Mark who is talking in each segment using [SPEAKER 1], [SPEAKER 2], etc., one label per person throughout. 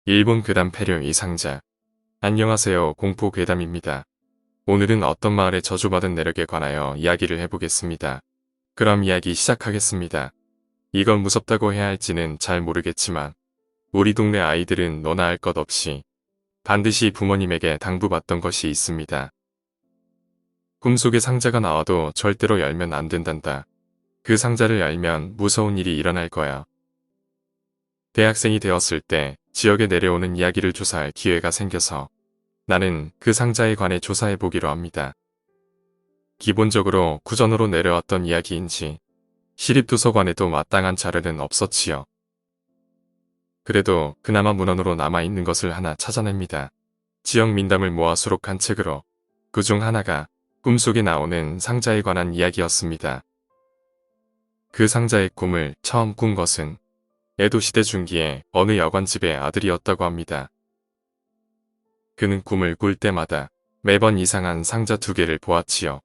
[SPEAKER 1] 일본 괴담 패류 이 상자. 안녕하세요. 공포 괴담입니다. 오늘은 어떤 마을의 저주받은 내력에 관하여 이야기를 해보겠습니다. 그럼 이야기 시작하겠습니다. 이걸 무섭다고 해야 할지는 잘 모르겠지만 우리 동네 아이들은 너나 할 것 없이 반드시 부모님에게 당부받던 것이 있습니다. 꿈속에 상자가 나와도 절대로 열면 안 된단다. 그 상자를 열면 무서운 일이 일어날 거야. 대학생이 되었을 때 지역에 내려오는 이야기를 조사할 기회가 생겨서 나는 그 상자에 관해 조사해 보기로 합니다. 기본적으로 구전으로 내려왔던 이야기인지 시립도서관에도 마땅한 자료는 없었지요. 그래도 그나마 문헌으로 남아있는 것을 하나 찾아냅니다. 지역 민담을 모아 수록한 책으로 그중 하나가 꿈속에 나오는 상자에 관한 이야기였습니다. 그 상자의 꿈을 처음 꾼 것은 에도시대 중기에 어느 여관집의 아들이었다고 합니다. 그는 꿈을 꿀 때마다 매번 이상한 상자 2개를 보았지요.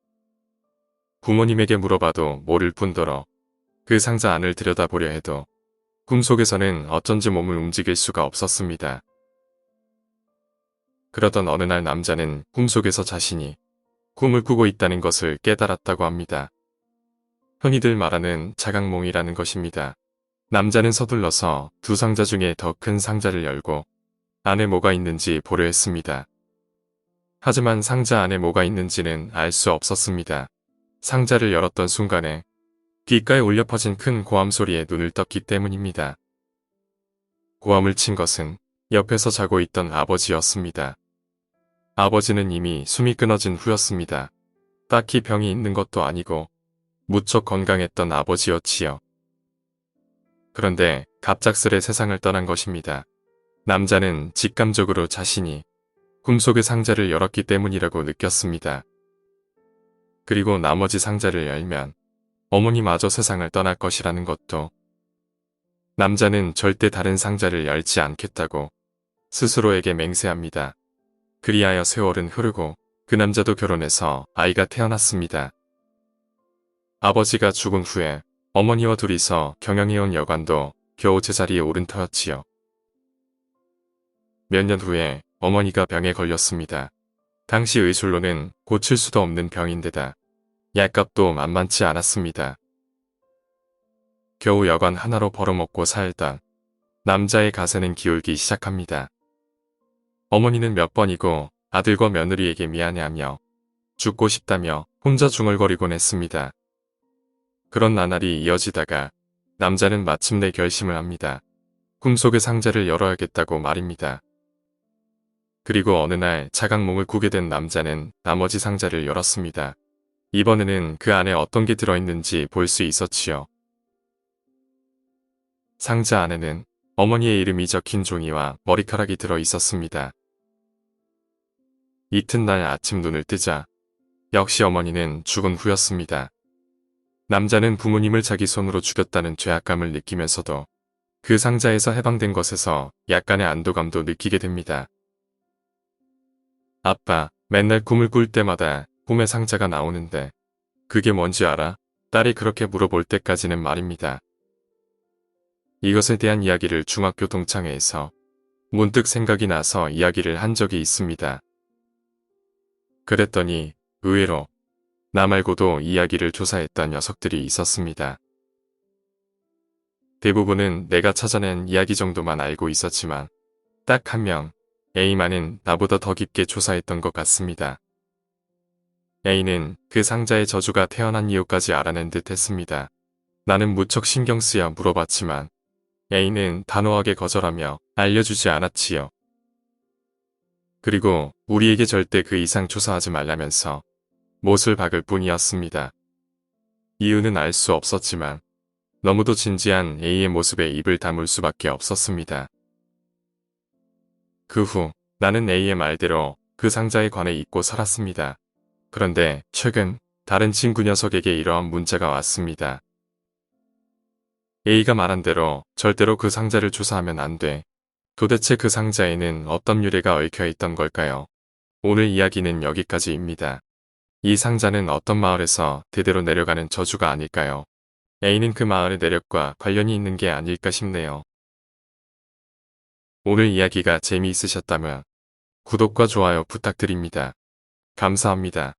[SPEAKER 1] 부모님에게 물어봐도 모를 뿐더러 그 상자 안을 들여다보려 해도 꿈속에서는 어쩐지 몸을 움직일 수가 없었습니다. 그러던 어느 날 남자는 꿈속에서 자신이 꿈을 꾸고 있다는 것을 깨달았다고 합니다. 흔히들 말하는 자각몽이라는 것입니다. 남자는 서둘러서 2 상자 중에 더 큰 상자를 열고 안에 뭐가 있는지 보려 했습니다. 하지만 상자 안에 뭐가 있는지는 알 수 없었습니다. 상자를 열었던 순간에 귓가에 울려 퍼진 큰 고함 소리에 눈을 떴기 때문입니다. 고함을 친 것은 옆에서 자고 있던 아버지였습니다. 아버지는 이미 숨이 끊어진 후였습니다. 딱히 병이 있는 것도 아니고 무척 건강했던 아버지였지요. 그런데 갑작스레 세상을 떠난 것입니다. 남자는 직감적으로 자신이 꿈속의 상자를 열었기 때문이라고 느꼈습니다. 그리고 나머지 상자를 열면 어머니마저 세상을 떠날 것이라는 것도. 남자는 절대 다른 상자를 열지 않겠다고 스스로에게 맹세합니다. 그리하여 세월은 흐르고 그 남자도 결혼해서 아이가 태어났습니다. 아버지가 죽은 후에 어머니와 둘이서 경영해온 여관도 겨우 제자리에 오른 터였지요. 몇 년 후에 어머니가 병에 걸렸습니다. 당시 의술로는 고칠 수도 없는 병인데다 약값도 만만치 않았습니다. 겨우 여관 하나로 벌어먹고 살던 남자의 가세는 기울기 시작합니다. 어머니는 몇 번이고 아들과 며느리에게 미안해하며 죽고 싶다며 혼자 중얼거리곤 했습니다. 그런 나날이 이어지다가 남자는 마침내 결심을 합니다. 꿈속의 상자를 열어야겠다고 말입니다. 그리고 어느 날 자각몽을 꾸게 된 남자는 나머지 상자를 열었습니다. 이번에는 그 안에 어떤 게 들어있는지 볼 수 있었지요. 상자 안에는 어머니의 이름이 적힌 종이와 머리카락이 들어있었습니다. 이튿날 아침 눈을 뜨자 역시 어머니는 죽은 후였습니다. 남자는 부모님을 자기 손으로 죽였다는 죄악감을 느끼면서도 그 상자에서 해방된 것에서 약간의 안도감도 느끼게 됩니다. 아빠, 맨날 꿈을 꿀 때마다 꿈의 상자가 나오는데 그게 뭔지 알아? 딸이 그렇게 물어볼 때까지는 말입니다. 이것에 대한 이야기를 중학교 동창회에서 문득 생각이 나서 이야기를 한 적이 있습니다. 그랬더니 의외로 나 말고도 이야기를 조사했던 녀석들이 있었습니다. 대부분은 내가 찾아낸 이야기 정도만 알고 있었지만 딱 1명, A만은 나보다 더 깊게 조사했던 것 같습니다. A는 그 상자의 저주가 태어난 이유까지 알아낸 듯 했습니다. 나는 무척 신경 쓰여 물어봤지만 A는 단호하게 거절하며 알려주지 않았지요. 그리고 우리에게 절대 그 이상 조사하지 말라면서 못을 박을 뿐이었습니다. 이유는 알 수 없었지만 너무도 진지한 A의 모습에 입을 다물 수밖에 없었습니다. 그 후 나는 A의 말대로 그 상자에 관해 잊고 살았습니다. 그런데 최근 다른 친구 녀석에게 이러한 문자가 왔습니다. A가 말한 대로 절대로 그 상자를 조사하면 안 돼. 도대체 그 상자에는 어떤 유래가 얽혀 있던 걸까요? 오늘 이야기는 여기까지입니다. 이 상자는 어떤 마을에서 대대로 내려가는 저주가 아닐까요? A는 그 마을의 내력과 관련이 있는 게 아닐까 싶네요. 오늘 이야기가 재미있으셨다면 구독과 좋아요 부탁드립니다. 감사합니다.